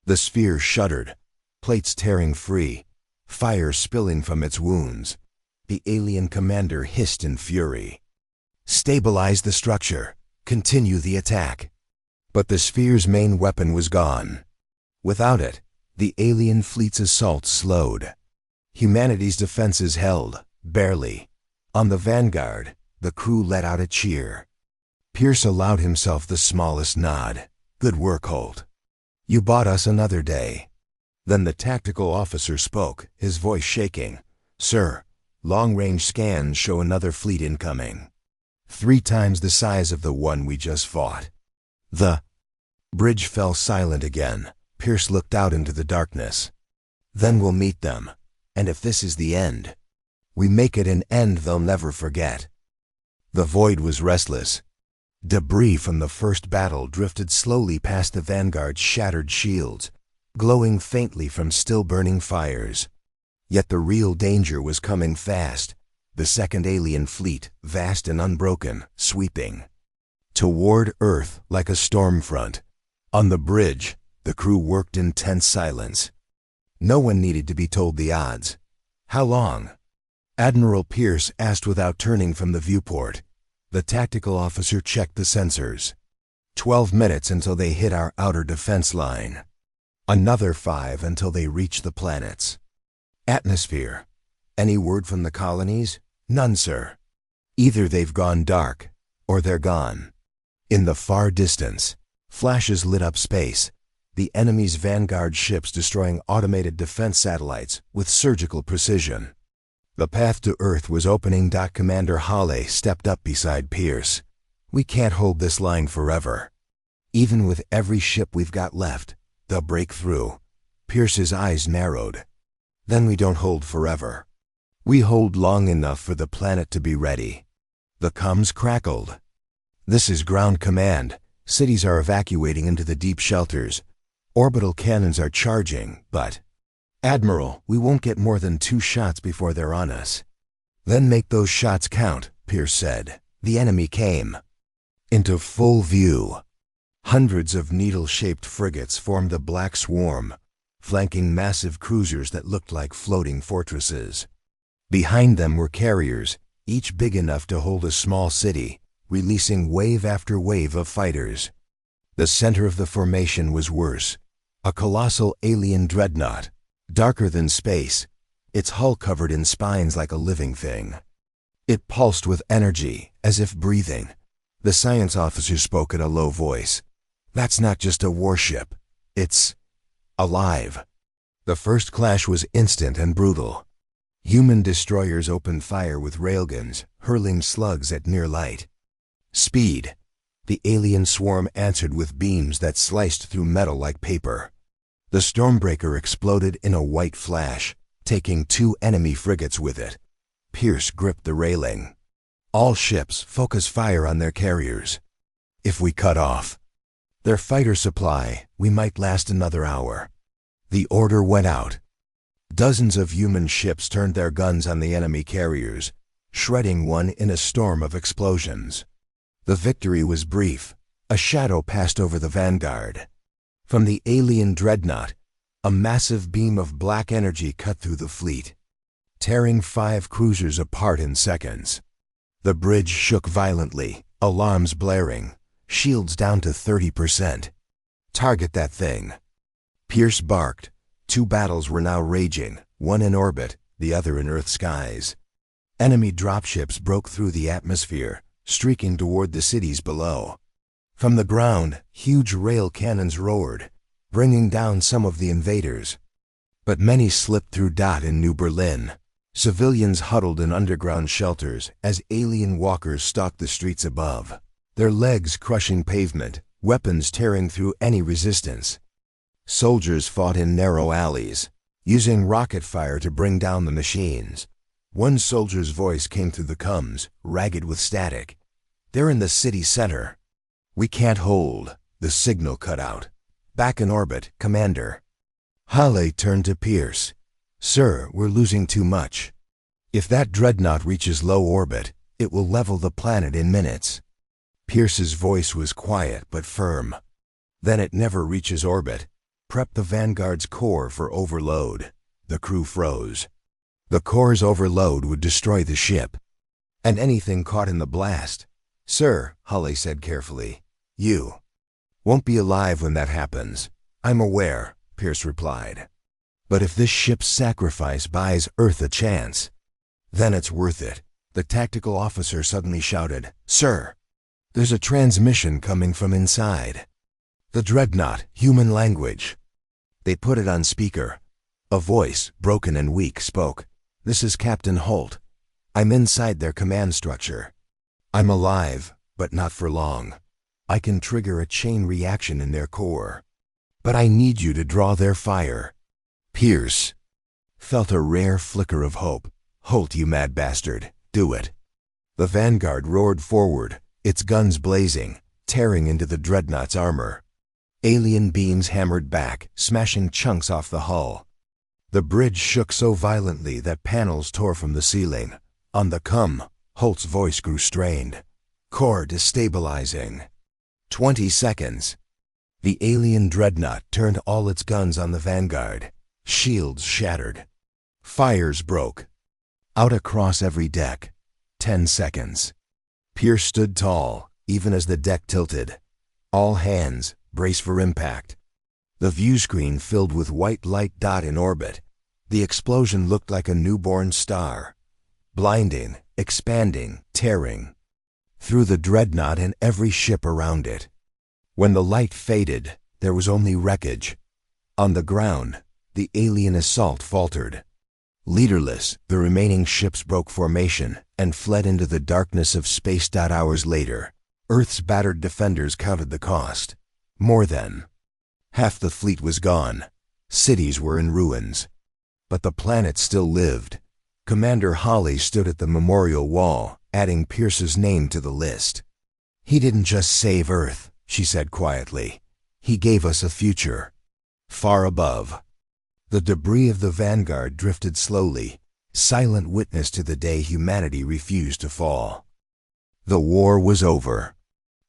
The sphere shuddered, plates tearing free, fire spilling from its wounds. The alien commander hissed in fury. "Stabilize the structure. Continue the attack." But the sphere's main weapon was gone. Without it, the alien fleet's assault slowed. Humanity's defenses held, barely. On the Vanguard, the crew let out a cheer. Pierce allowed himself the smallest nod. "Good work, Holt. You bought us another day." Then the tactical officer spoke, his voice shaking. "Sir, long-range scans show another fleet incoming. 3 times the size of the one we just fought." The bridge fell silent again. Pierce looked out into the darkness. "Then we'll meet them. And if this is the end, we make it an end they'll never forget." The void was restless. Debris from the first battle drifted slowly past the Vanguard's shattered shields, glowing faintly from still-burning fires. Yet the real danger was coming fast. The second alien fleet, vast and unbroken, sweeping toward Earth like a storm front. On the bridge, the crew worked in tense silence. No one needed to be told the odds. "How long?" Admiral Pierce asked without turning from the viewport. The tactical officer checked the sensors. 12 minutes until they hit our outer defense line. Another 5 until they reach the planets. Atmosphere. Any word from the colonies? None, sir. Either they've gone dark, or they're gone. In the far distance, flashes lit up space. The enemy's Vanguard ships destroying automated defense satellites with surgical precision. The path to Earth was opening. Commander Hawley stepped up beside Pierce. "We can't hold this line forever. Even with every ship we've got left, they'll break through." Pierce's eyes narrowed. "Then we don't hold forever. We hold long enough for the planet to be ready." The comms crackled. "This is ground command. Cities are evacuating into the deep shelters. Orbital cannons are charging, but..." "Admiral, we won't get more than 2 shots before they're on us." "Then make those shots count," Pierce said. The enemy came into full view. Hundreds of needle-shaped frigates formed a black swarm, flanking massive cruisers that looked like floating fortresses. Behind them were carriers, each big enough to hold a small city, releasing wave after wave of fighters. The center of the formation was worse. A colossal alien dreadnought, darker than space, its hull covered in spines like a living thing. It pulsed with energy, as if breathing. The science officer spoke in a low voice. "That's not just a warship. It's alive." The first clash was instant and brutal. Human destroyers opened fire with railguns, hurling slugs at near light speed. The alien swarm answered with beams that sliced through metal like paper. The Stormbreaker exploded in a white flash, taking 2 enemy frigates with it. Pierce gripped the railing. All ships focus fire on their carriers. If we cut off their fighter supply, we might last another hour. The order went out. Dozens of human ships turned their guns on the enemy carriers, shredding one in a storm of explosions. The victory was brief. A shadow passed over the vanguard. From the alien dreadnought, a massive beam of black energy cut through the fleet, tearing 5 cruisers apart in seconds. The bridge shook violently, alarms blaring, shields down to 30%. Target that thing. Pierce barked. 2 battles were now raging, one in orbit, the other in Earth skies. Enemy dropships broke through the atmosphere, streaking toward the cities below. From the ground, huge rail cannons roared, bringing down some of the invaders. But many slipped through Dot in New Berlin. Civilians huddled in underground shelters as alien walkers stalked the streets above, their legs crushing pavement, weapons tearing through any resistance. Soldiers fought in narrow alleys, using rocket fire to bring down the machines. One soldier's voice came through the comms, ragged with static. "They're in the city center." "We can't hold." The signal cut out. "Back in orbit, Commander." Hale turned to Pierce. "Sir, we're losing too much. If that dreadnought reaches low orbit, it will level the planet in minutes." Pierce's voice was quiet but firm. "Then it never reaches orbit. Prep the Vanguard's core for overload." The crew froze. The core's overload would destroy the ship, and anything caught in the blast. "Sir," Hale said carefully, "you won't be alive when that happens." "I'm aware," Pierce replied. "But if this ship's sacrifice buys Earth a chance, then it's worth it." The tactical officer suddenly shouted, "Sir, there's a transmission coming from inside." The dreadnought, human language. They put it on speaker. A voice, broken and weak, spoke. "This is Captain Holt. I'm inside their command structure. I'm alive, but not for long. I can trigger a chain reaction in their core. But I need you to draw their fire." Pierce felt a rare flicker of hope. "Holt, you mad bastard, do it." The Vanguard roared forward, its guns blazing, tearing into the dreadnought's armor. Alien beams hammered back, smashing chunks off the hull. The bridge shook so violently that panels tore from the ceiling. "On the come," Holt's voice grew strained. "Core destabilizing." 20 seconds. The alien dreadnought turned all its guns on the Vanguard. Shields shattered. Fires broke. Out across every deck. 10 seconds. Pierce stood tall, even as the deck tilted. "All hands, brace for impact." The view screen filled with white light. Dot in orbit. The explosion looked like a newborn star. Blinding, expanding, tearing through the dreadnought and every ship around it. When the light faded, there was only wreckage. On the ground, the alien assault faltered. Leaderless, the remaining ships broke formation and fled into the darkness of space. Hours later, Earth's battered defenders counted the cost. More than half the fleet was gone. Cities were in ruins. But the planet still lived. Commander Hale stood at the memorial wall, adding Pierce's name to the list. "He didn't just save Earth," she said quietly. "He gave us a future." Far above, the debris of the Vanguard drifted slowly, silent witness to the day humanity refused to fall. The war was over.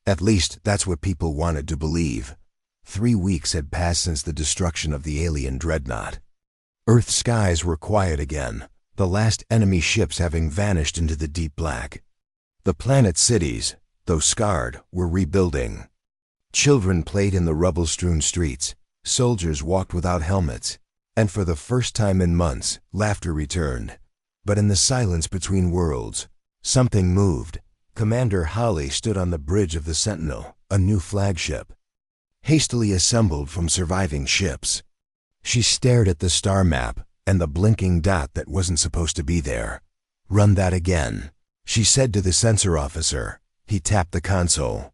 At least that's what people wanted to believe. 3 weeks had passed since the destruction of the alien dreadnought. Earth's skies were quiet again, the last enemy ships having vanished into the deep black. The planet's cities, though scarred, were rebuilding. Children played in the rubble-strewn streets, soldiers walked without helmets, and for the first time in months, laughter returned. But in the silence between worlds, something moved. Commander Hale stood on the bridge of the Sentinel, a new flagship, hastily assembled from surviving ships. She stared at the star map and the blinking dot that wasn't supposed to be there. "Run that again," she said to the sensor officer. He tapped the console.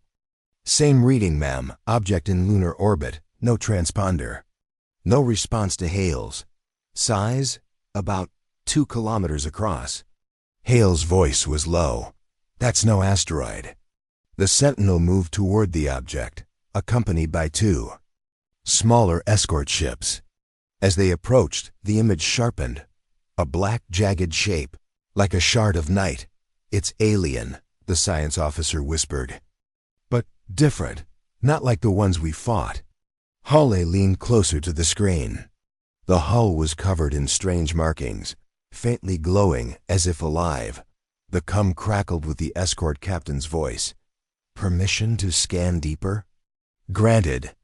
"Same reading, ma'am. Object in lunar orbit. No transponder. No response to hails. Size? about 2 kilometers across. Hale's voice was low. That's no asteroid. The Sentinel moved toward the object, accompanied by 2 smaller escort ships. As they approached, the image sharpened. A black, jagged shape, like a shard of night. It's alien, the science officer whispered. But different, not like the ones we fought. Hawley leaned closer to the screen. The hull was covered in strange markings, faintly glowing as if alive. The cum crackled with the escort captain's voice. Permission to scan deeper? Granted.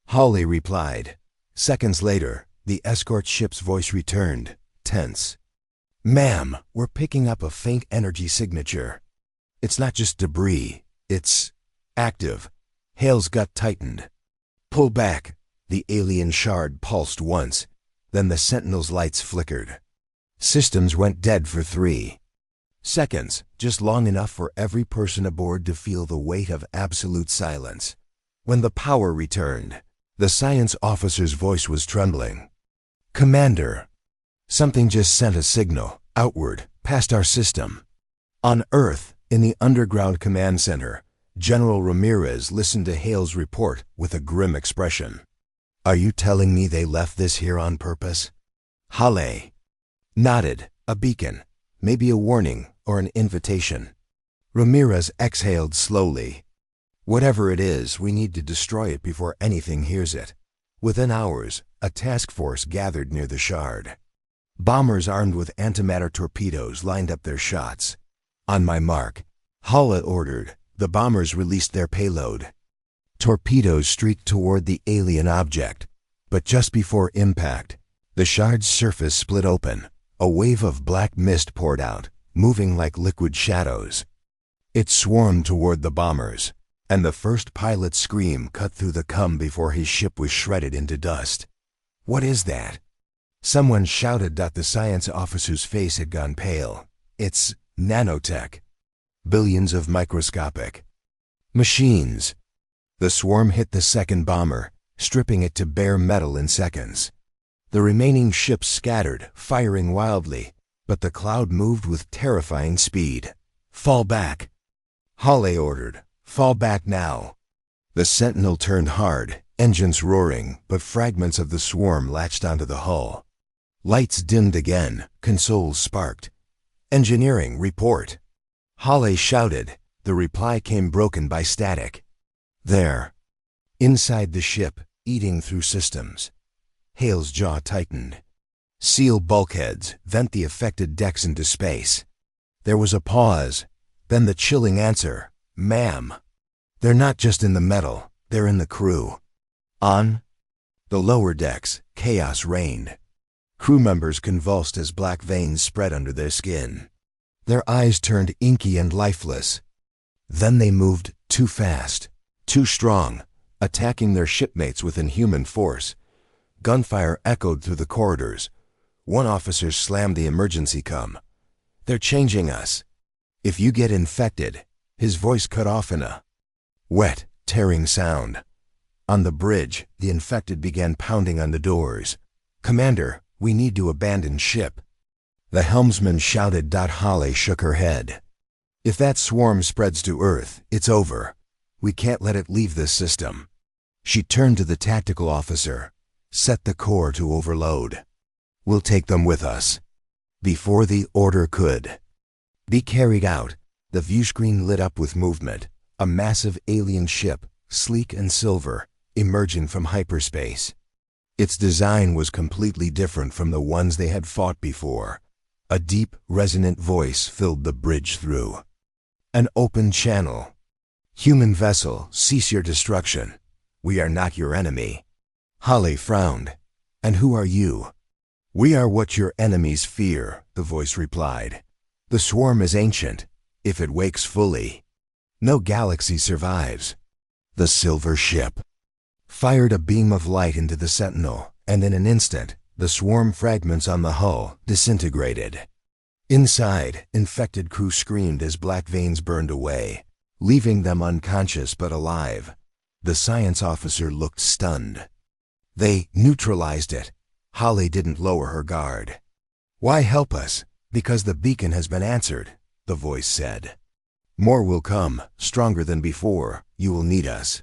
Hawley replied. Seconds later, the escort ship's voice returned, tense. Ma'am, we're picking up a faint energy signature. It's not just debris, it's active. Hale's gut tightened. Pull back. The alien shard pulsed once, then the Sentinel's lights flickered. Systems went dead for 3 seconds, just long enough for every person aboard to feel the weight of absolute silence. When the power returned, the science officer's voice was trembling. Commander, something just sent a signal, outward, past our system. On Earth, in the underground command center, General Ramirez listened to Hale's report with a grim expression. Are you telling me they left this here on purpose? Hale nodded, a beacon, maybe a warning or an invitation. Ramirez exhaled slowly. Whatever it is, we need to destroy it before anything hears it. Within hours, a task force gathered near the shard. Bombers armed with antimatter torpedoes lined up their shots. On my mark, Hale ordered. The bombers released their payload. Torpedoes streaked toward the alien object, but just before impact, the shard's surface split open. A wave of black mist poured out, moving like liquid shadows. It swarmed toward the bombers, and the first pilot's scream cut through the cum before his ship was shredded into dust. What is that? Someone shouted. The science officer's face had gone pale. It's nanotech. Billions of microscopic machines. The swarm hit the second bomber, stripping it to bare metal in seconds. The remaining ships scattered, firing wildly, but the cloud moved with terrifying speed. Fall back. Hale ordered. Fall back now. The Sentinel turned hard, engines roaring, but fragments of the swarm latched onto the hull. Lights dimmed again, consoles sparked. Engineering, report. Hale shouted. The reply came broken by static. There. Inside the ship, eating through systems. Hale's jaw tightened. Seal bulkheads, vent the affected decks into space. There was a pause, then the chilling answer. Ma'am. They're not just in the metal, they're in the crew. On the lower decks, chaos reigned. Crew members convulsed as black veins spread under their skin. Their eyes turned inky and lifeless. Then they moved too fast, too strong, attacking their shipmates with inhuman force. Gunfire echoed through the corridors. One officer slammed the emergency cum. They're changing us. If you get infected, his voice cut off in a wet, tearing sound. On the bridge, the infected began pounding on the doors. Commander, we need to abandon ship. The helmsman shouted. Hale shook her head. If that swarm spreads to Earth, it's over. We can't let it leave this system. She turned to the tactical officer. Set the core to overload. We'll take them with us. Before the order could be carried out, the viewscreen lit up with movement. A massive alien ship, sleek and silver, emerging from hyperspace. Its design was completely different from the ones they had fought before. A deep, resonant voice filled the bridge through. An open channel. Human vessel, cease your destruction. We are not your enemy. Hale frowned. And who are you? We are what your enemies fear, the voice replied. The swarm is ancient, if it wakes fully. No galaxy survives. The silver ship fired a beam of light into the Sentinel, and in an instant, the swarm fragments on the hull disintegrated. Inside, infected crew screamed as black veins burned away, leaving them unconscious but alive. The science officer looked stunned. They neutralized it. Hale didn't lower her guard. Why help us? Because the beacon has been answered, the voice said. More will come, stronger than before. You will need us,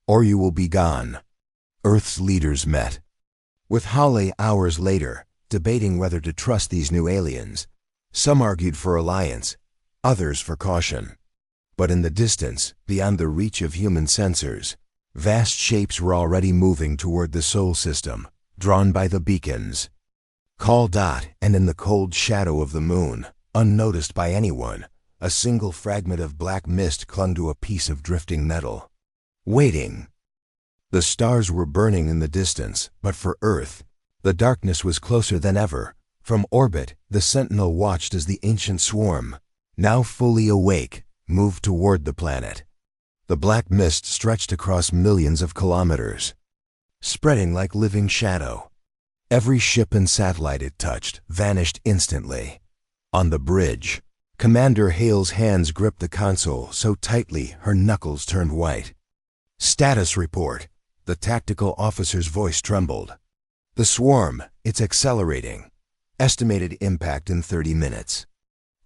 or you will be gone. Earth's leaders met with Hale hours later, debating whether to trust these new aliens. Some argued for alliance, others for caution. But in the distance, beyond the reach of human sensors, vast shapes were already moving toward the Sol system, drawn by the beacons. Call Dot, and in the cold shadow of the moon, unnoticed by anyone, a single fragment of black mist clung to a piece of drifting metal. Waiting. The stars were burning in the distance, but for Earth, the darkness was closer than ever. From orbit, the Sentinel watched as the ancient swarm, now fully awake, moved toward the planet. The black mist stretched across millions of kilometers, spreading like living shadow. Every ship and satellite it touched vanished instantly. On the bridge, Commander Hale's hands gripped the console so tightly her knuckles turned white. Status report. The tactical officer's voice trembled. The swarm, it's accelerating. Estimated impact in 30 minutes.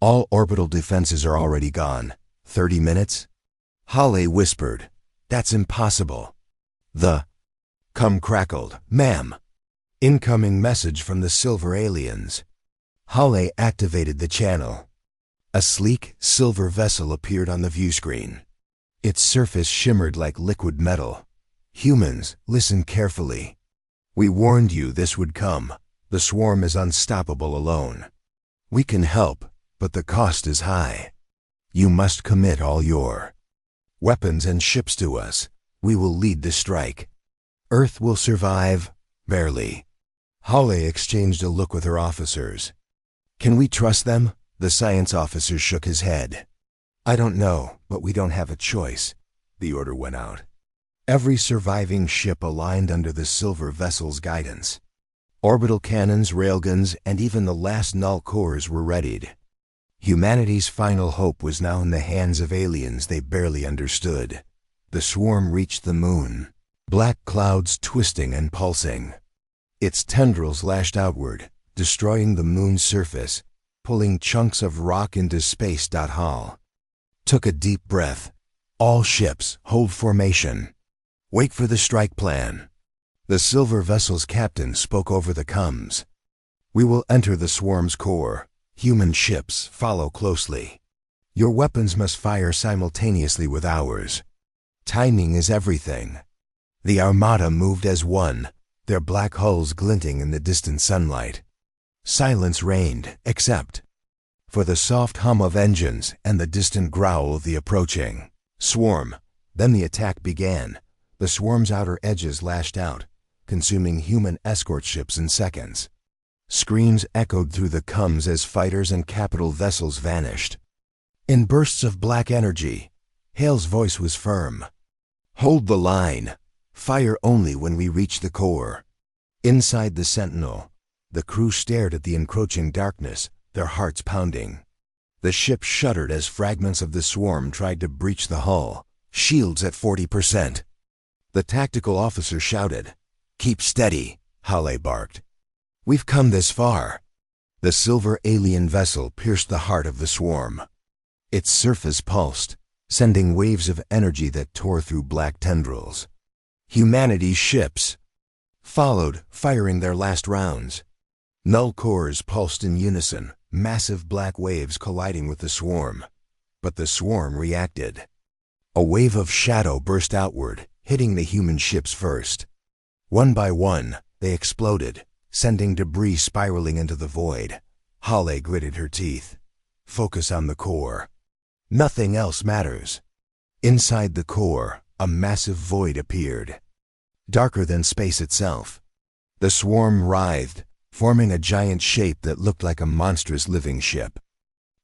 All orbital defenses are already gone. 30 minutes? Hale whispered. That's impossible. The crackled. Ma'am. Incoming message from the silver aliens. Hale activated the channel. A sleek, silver vessel appeared on the view screen. Its surface shimmered like liquid metal. Humans, listen carefully. We warned you this would come. The swarm is unstoppable alone. We can help, but the cost is high. You must commit all your weapons and ships to us. We will lead the strike. Earth will survive, barely. Hale exchanged a look with her officers. Can we trust them? The science officer shook his head. I don't know, but we don't have a choice. The order went out. Every surviving ship aligned under the silver vessel's guidance. Orbital cannons, railguns, and even the last null cores were readied. Humanity's final hope was now in the hands of aliens they barely understood. The swarm reached the moon, black clouds twisting and pulsing. Its tendrils lashed outward, destroying the moon's surface, pulling chunks of rock into space. Hal took a deep breath. All ships, hold formation. Wait for the strike plan. The silver vessel's captain spoke over the comms. We will enter the swarm's core. Human ships follow closely. Your weapons must fire simultaneously with ours. Timing is everything. The Armada moved as one, their black hulls glinting in the distant sunlight. Silence reigned, except for the soft hum of engines and the distant growl of the approaching swarm. Then the attack began. The swarm's outer edges lashed out, consuming human escort ships in seconds. Screams echoed through the comms as fighters and capital vessels vanished. In bursts of black energy, Hale's voice was firm. Hold the line. Fire only when we reach the core. Inside the Sentinel, the crew stared at the encroaching darkness, their hearts pounding. The ship shuddered as fragments of the swarm tried to breach the hull, shields at 40%. The tactical officer shouted. Keep steady, Hale barked. We've come this far. The silver alien vessel pierced the heart of the swarm. Its surface pulsed, sending waves of energy that tore through black tendrils. Humanity's ships followed, firing their last rounds. Null cores pulsed in unison, massive black waves colliding with the swarm. But the swarm reacted. A wave of shadow burst outward, hitting the human ships first. One by one, they exploded, sending debris spiraling into the void. Hale gritted her teeth. Focus on the core. Nothing else matters. Inside the core, a massive void appeared, darker than space itself. The swarm writhed, forming a giant shape that looked like a monstrous living ship.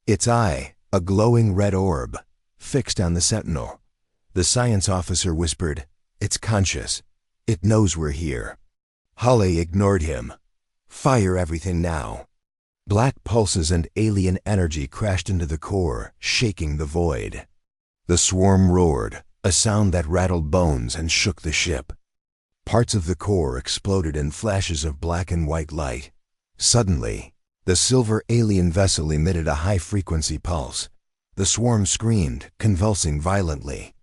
Its eye, a glowing red orb, fixed on the Sentinel. The science officer whispered, It's conscious. It knows we're here. Hale ignored him. Fire everything now. Black pulses and alien energy crashed into the core, shaking the void. The swarm roared, a sound that rattled bones and shook the ship. Parts of the core exploded in flashes of black and white light. Suddenly, The silver alien vessel emitted a high-frequency pulse. The swarm screamed, convulsing violently.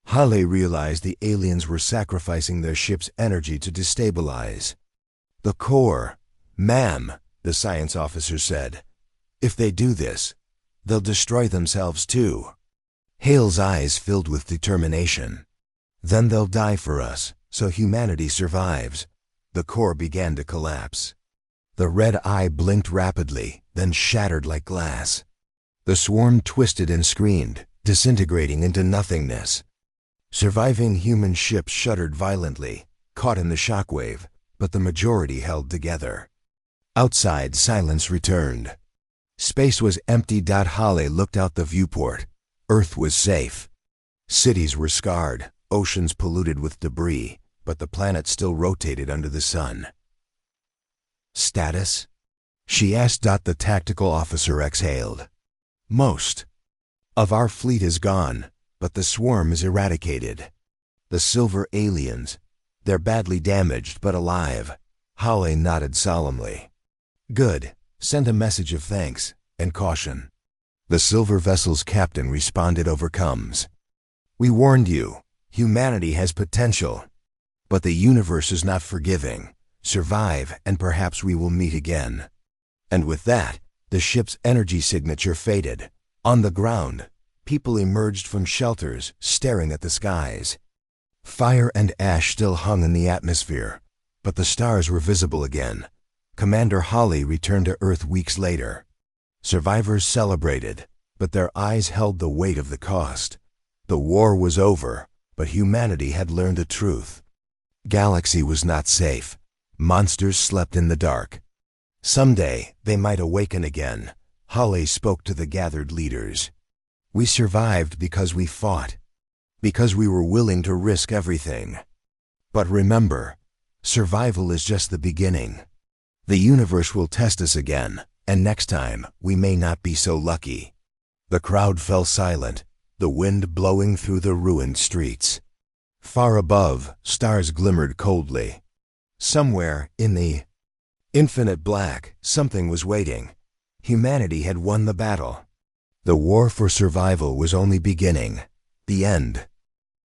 Hale realized the aliens were sacrificing their ship's energy to destabilize. "The core, ma'am," the science officer said. "If they do this, they'll destroy themselves too." Hale's eyes filled with determination. "Then they'll die for us, so humanity survives." The core began to collapse. The red eye blinked rapidly, then shattered like glass. The swarm twisted and screamed, disintegrating into nothingness. Surviving human ships shuddered violently, caught in the shockwave, but the majority held together. Outside, silence returned. Space was empty. Hale looked out the viewport. Earth was safe. Cities were scarred, oceans polluted with debris, but the planet still rotated under the sun. "Status?" she asked. The tactical officer exhaled. "Most of our fleet is gone, but the swarm is eradicated. The silver aliens, they're badly damaged but alive." Hale nodded solemnly. "Good. Send a message of thanks and caution." The silver vessel's captain responded overcomes. "We warned you. Humanity has potential. But the universe is not forgiving. Survive, and perhaps we will meet again." And with that, the ship's energy signature faded. On the ground, people emerged from shelters, staring at the skies. Fire and ash still hung in the atmosphere, but the stars were visible again. Commander Hale returned to Earth weeks later. Survivors celebrated, but their eyes held the weight of the cost. The war was over, but humanity had learned the truth. Galaxy was not safe. Monsters slept in the dark. Someday, they might awaken again. Hale spoke to the gathered leaders. "We survived because we fought, because we were willing to risk everything. But remember, survival is just the beginning. The universe will test us again, and next time, we may not be so lucky." The crowd fell silent, the wind blowing through the ruined streets. Far above, stars glimmered coldly. Somewhere in the infinite black, something was waiting. Humanity had won the battle. The war for survival was only beginning. The end